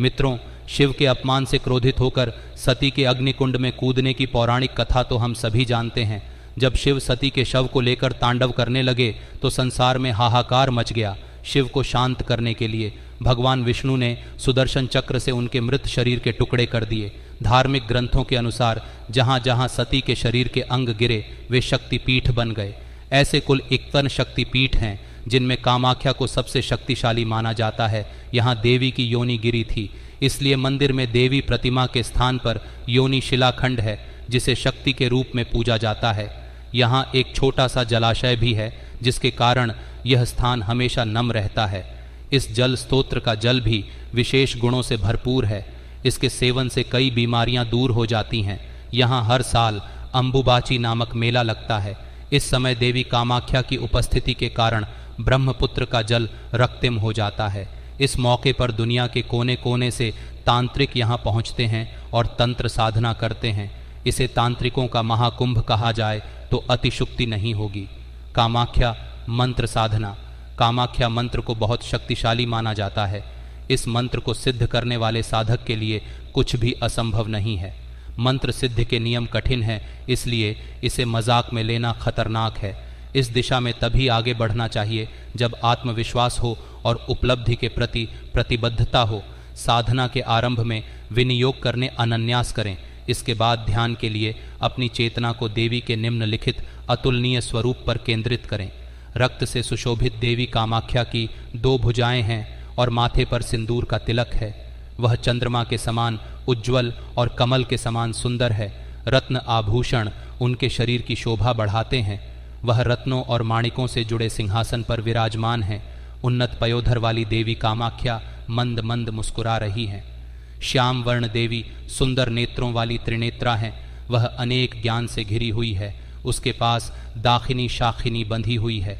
मित्रों, शिव के अपमान से क्रोधित होकर सती के अग्निकुंड में कूदने की पौराणिक कथा तो हम सभी जानते हैं। जब शिव सती के शव को लेकर तांडव करने लगे तो संसार में हाहाकार मच गया। शिव को शांत करने के लिए भगवान विष्णु ने सुदर्शन चक्र से उनके मृत शरीर के टुकड़े कर दिए। धार्मिक ग्रंथों के अनुसार जहाँ जहाँ सती के शरीर के अंग गिरे वे शक्तिपीठ बन गए। ऐसे कुल 51 शक्तिपीठ हैं जिनमें कामाख्या को सबसे शक्तिशाली माना जाता है। यहाँ देवी की योनि गिरी थी, इसलिए मंदिर में देवी प्रतिमा के स्थान पर योनि शिलाखंड है जिसे शक्ति के रूप में पूजा जाता है। यहाँ एक छोटा सा जलाशय भी है जिसके कारण यह स्थान हमेशा नम रहता है। इस जल स्तोत्र का जल भी विशेष गुणों से भरपूर है। इसके सेवन से कई बीमारियां दूर हो जाती हैं। यहाँ हर साल अंबुबाची नामक मेला लगता है। इस समय देवी कामाख्या की उपस्थिति के कारण ब्रह्मपुत्र का जल रक्तिम हो जाता है। इस मौके पर दुनिया के कोने कोने से तांत्रिक यहाँ पहुँचते हैं और तंत्र साधना करते हैं। इसे तांत्रिकों का महाकुंभ कहा जाए तो अतिशुक्ति नहीं होगी। कामाख्या मंत्र साधना। कामाख्या मंत्र को बहुत शक्तिशाली माना जाता है। इस मंत्र को सिद्ध करने वाले साधक के लिए कुछ भी असंभव नहीं है। मंत्र सिद्ध के नियम कठिन हैं, इसलिए इसे मजाक में लेना खतरनाक है। इस दिशा में तभी आगे बढ़ना चाहिए जब आत्मविश्वास हो और उपलब्धि के प्रति प्रतिबद्धता हो। साधना के आरंभ में विनियोग करने अनन्यास करें। इसके बाद ध्यान के लिए अपनी चेतना को देवी के निम्नलिखित अतुलनीय स्वरूप पर केंद्रित करें। रक्त से सुशोभित देवी कामाख्या की 2 भुजाएं हैं और माथे पर सिंदूर का तिलक है। वह चंद्रमा के समान उज्ज्वल और कमल के समान सुंदर है। रत्न आभूषण उनके शरीर की शोभा बढ़ाते हैं। वह रत्नों और माणिकों से जुड़े सिंहासन पर विराजमान है। उन्नत पयोधर वाली देवी कामाख्या मंद मंद मुस्कुरा रही हैं। श्याम वर्ण देवी सुंदर नेत्रों वाली त्रिनेत्रा हैं। वह अनेक ज्ञान से घिरी हुई है। उसके पास दाखिनी शाखिनी बंधी हुई है।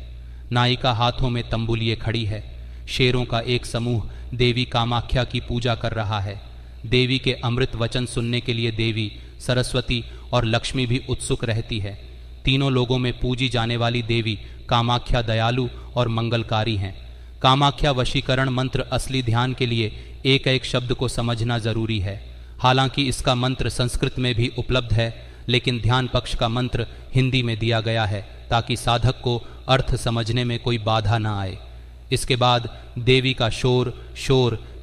नायिका हाथों में तंबू लिए खड़ी है। शेरों का एक समूह देवी कामाख्या की पूजा कर रहा है। देवी के अमृत वचन सुनने के लिए देवी सरस्वती और लक्ष्मी भी उत्सुक रहती है। तीनों लोगों में पूजी जाने वाली देवी कामाख्या दयालु और मंगलकारी हैं। कामाख्या वशीकरण मंत्र असली ध्यान के लिए एक एक शब्द को समझना जरूरी है। हालांकि इसका मंत्र संस्कृत में भी उपलब्ध है, लेकिन ध्यान पक्ष का मंत्र हिंदी में दिया गया है ताकि साधक को अर्थ समझने में कोई बाधा न आए। इसके बाद देवी का शोर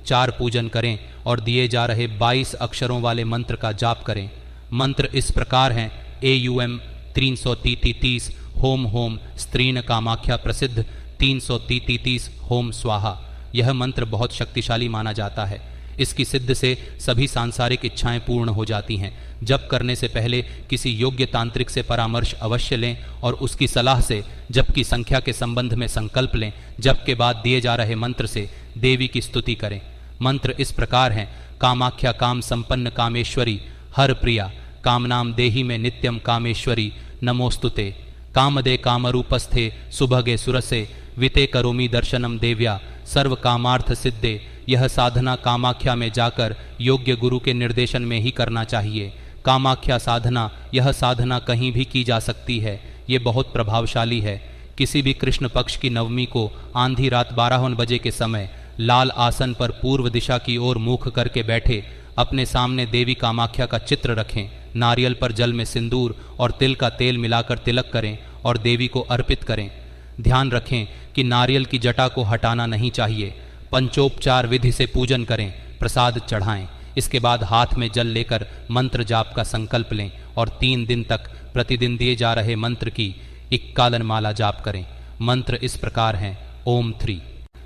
4 पूजन करें और दिए जा रहे 22 अक्षरों वाले मंत्र का जाप करें। मंत्र इस प्रकार हैं: AUM 333 होम होम स्त्रीन कामाख्या प्रसिद्ध 333 होम स्वाहा। यह मंत्र बहुत शक्तिशाली माना जाता है। इसकी सिद्ध से सभी सांसारिक इच्छाएं पूर्ण हो जाती हैं। जप करने से पहले किसी योग्य तांत्रिक से परामर्श अवश्य लें और उसकी सलाह से जप की संख्या के संबंध में संकल्प लें। जप के बाद दिए जा रहे मंत्र से देवी की स्तुति करें। मंत्र इस प्रकार हैं: कामाख्या काम संपन्न कामेश्वरी हर प्रिया कामनाम देहि में नित्यम कामेश्वरी नमोस्तुते कामदे कामरूपस्थे सुभगे सुरसे विते करोमि दर्शनम देव्या सर्व कामार्थ सिद्धे। यह साधना कामाख्या में जाकर योग्य गुरु के निर्देशन में ही करना चाहिए। कामाख्या साधना, यह साधना कहीं भी की जा सकती है। ये बहुत प्रभावशाली है। किसी भी कृष्ण पक्ष की नवमी को आंधी रात 12 बजे के समय लाल आसन पर पूर्व दिशा की ओर मुख करके बैठे अपने सामने देवी कामाख्या का चित्र रखें। नारियल पर जल में सिंदूर और तिल का तेल मिलाकर तिलक करें और देवी को अर्पित करें। ध्यान रखें कि नारियल की जटा को हटाना नहीं चाहिए। पंचोपचार विधि से पूजन करें, प्रसाद चढ़ाएं। इसके बाद हाथ में जल लेकर मंत्र जाप का संकल्प लें और 3 दिन तक प्रतिदिन दिए जा रहे मंत्र की 51 माला जाप करें। मंत्र इस प्रकार हैं: ओम 3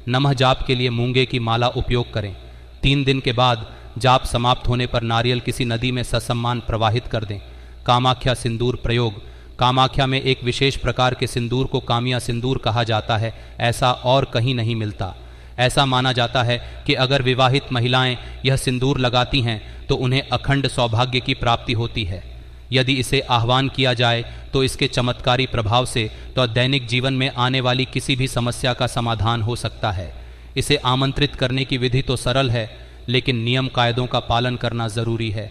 नमः जाप के लिए मूंगे की माला उपयोग करें। 3 दिन के बाद जाप समाप्त होने पर नारियल किसी नदी में ससम्मान प्रवाहित कर दें। कामाख्या सिंदूर प्रयोग। कामाख्या में एक विशेष प्रकार के सिंदूर को कामिया सिंदूर कहा जाता है। ऐसा और कहीं नहीं मिलता। ऐसा माना जाता है कि अगर विवाहित महिलाएं यह सिंदूर लगाती हैं तो उन्हें अखंड सौभाग्य की प्राप्ति होती है। यदि इसे आह्वान किया जाए तो इसके चमत्कारी प्रभाव से तो दैनिक जीवन में आने वाली किसी भी समस्या का समाधान हो सकता है। इसे आमंत्रित करने की विधि तो सरल है, लेकिन नियम कायदों का पालन करना जरूरी है।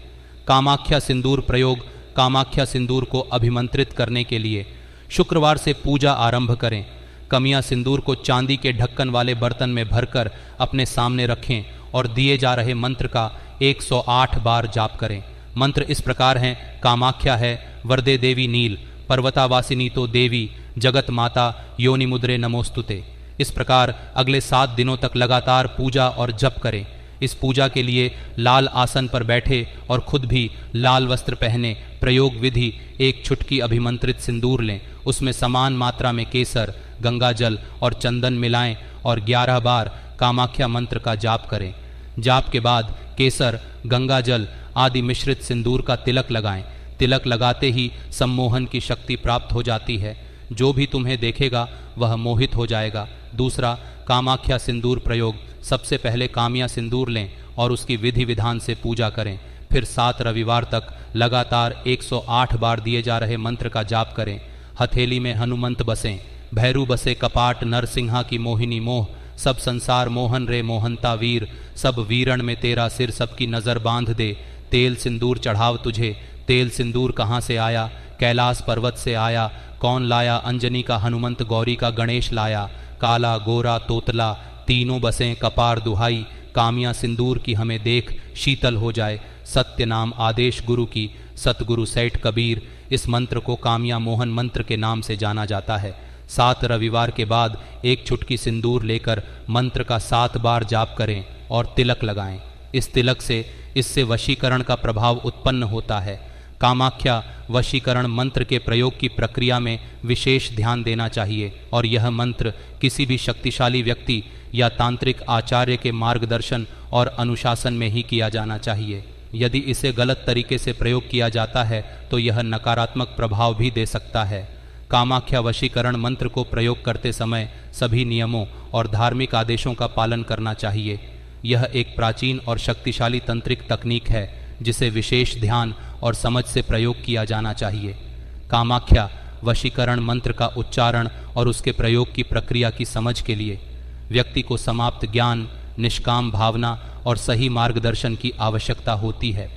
कामाख्या सिंदूर प्रयोग। कामाख्या सिंदूर को अभिमंत्रित करने के लिए शुक्रवार से पूजा आरंभ करें। कमिया सिंदूर को चांदी के ढक्कन वाले बर्तन में भरकर अपने सामने रखें और दिए जा रहे मंत्र का 108 बार जाप करें। मंत्र इस प्रकार हैं: कामाख्या है वरदे देवी नील, पर्वतावासिनी तो देवी, जगत माता योनि मुद्रे नमोस्तुते। इस प्रकार अगले 7 दिनों तक लगातार पूजा और जप करें। इस पूजा के लिए लाल आसन पर बैठे और खुद भी लाल वस्त्र पहने प्रयोग विधि 1 चुटकी अभिमंत्रित सिंदूर लें, उसमें समान मात्रा में केसर, गंगा जल और चंदन मिलाएं और 11 बार कामाख्या मंत्र का जाप करें। जाप के बाद केसर, गंगा जल आदि मिश्रित सिंदूर का तिलक लगाएं। तिलक लगाते ही सम्मोहन की शक्ति प्राप्त हो जाती है। जो भी तुम्हें देखेगा वह मोहित हो जाएगा। दूसरा, कामाख्या सिंदूर प्रयोग। सबसे पहले कामिया सिंदूर लें और उसकी विधि विधान से पूजा करें। फिर 7 रविवार तक लगातार 108 बार दिए जा रहे मंत्र का जाप करें। हथेली में हनुमंत बसें, भैरू बसे कपाट नरसिंहा की मोहिनी मोह, सब संसार मोहन रे मोहनता वीर, सब वीरण में तेरा सिर सबकी नज़र बांध दे। तेल सिंदूर चढ़ाव तुझे, तेल सिंदूर कहाँ से आया, कैलाश पर्वत से आया, कौन लाया अंजनी का हनुमंत गौरी का गणेश लाया, काला गोरा तोतला तीनों बसें कपार दुहाई, कामिया सिंदूर की हमें देख शीतल हो जाए। सत्य नाम आदेश गुरु की, सतगुरु सेठ कबीर। इस मंत्र को कामिया मोहन मंत्र के नाम से जाना जाता है। 7 रविवार के बाद 1 चुटकी सिंदूर लेकर मंत्र का 7 बार जाप करें और तिलक लगाएं। इस तिलक से इससे वशीकरण का प्रभाव उत्पन्न होता है। कामाख्या वशीकरण मंत्र के प्रयोग की प्रक्रिया में विशेष ध्यान देना चाहिए और यह मंत्र किसी भी शक्तिशाली व्यक्ति या तांत्रिक आचार्य के मार्गदर्शन और अनुशासन में ही किया जाना चाहिए। यदि इसे गलत तरीके से प्रयोग किया जाता है तो यह नकारात्मक प्रभाव भी दे सकता है। कामाख्या वशीकरण मंत्र को प्रयोग करते समय सभी नियमों और धार्मिक आदेशों का पालन करना चाहिए। यह एक प्राचीन और शक्तिशाली तंत्रिक तकनीक है जिसे विशेष ध्यान और समझ से प्रयोग किया जाना चाहिए। कामाख्या वशीकरण मंत्र का उच्चारण और उसके प्रयोग की प्रक्रिया की समझ के लिए व्यक्ति को समाप्त ज्ञान, निष्काम भावना और सही मार्गदर्शन की आवश्यकता होती है।